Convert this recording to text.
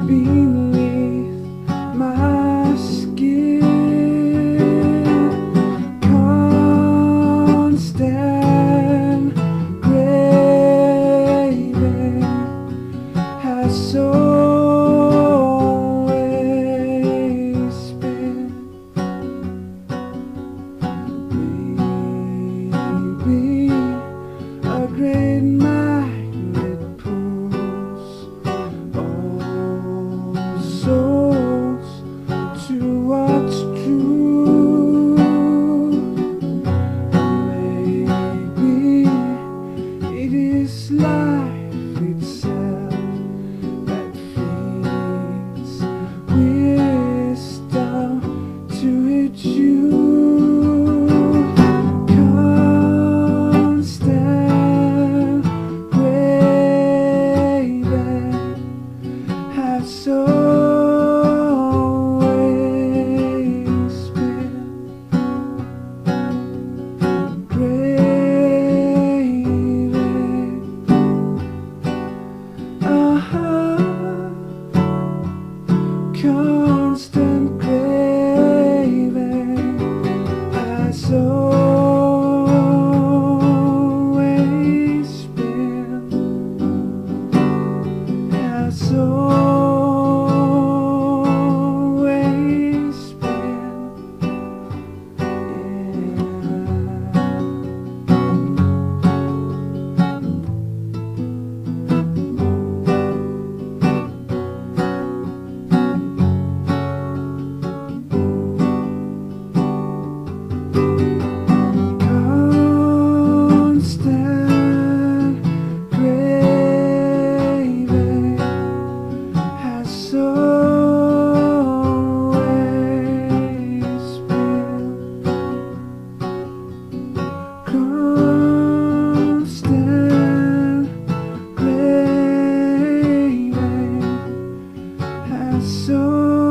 beneath my skin. Constant craving has always been. Maybe a great magnet pulls all souls to what's true. Maybe it is life itself that feeds wisdom to its youth. Constant craving has always been. Craving, constant craving has always been. Has always been. Constant craving has always been. Constant craving has always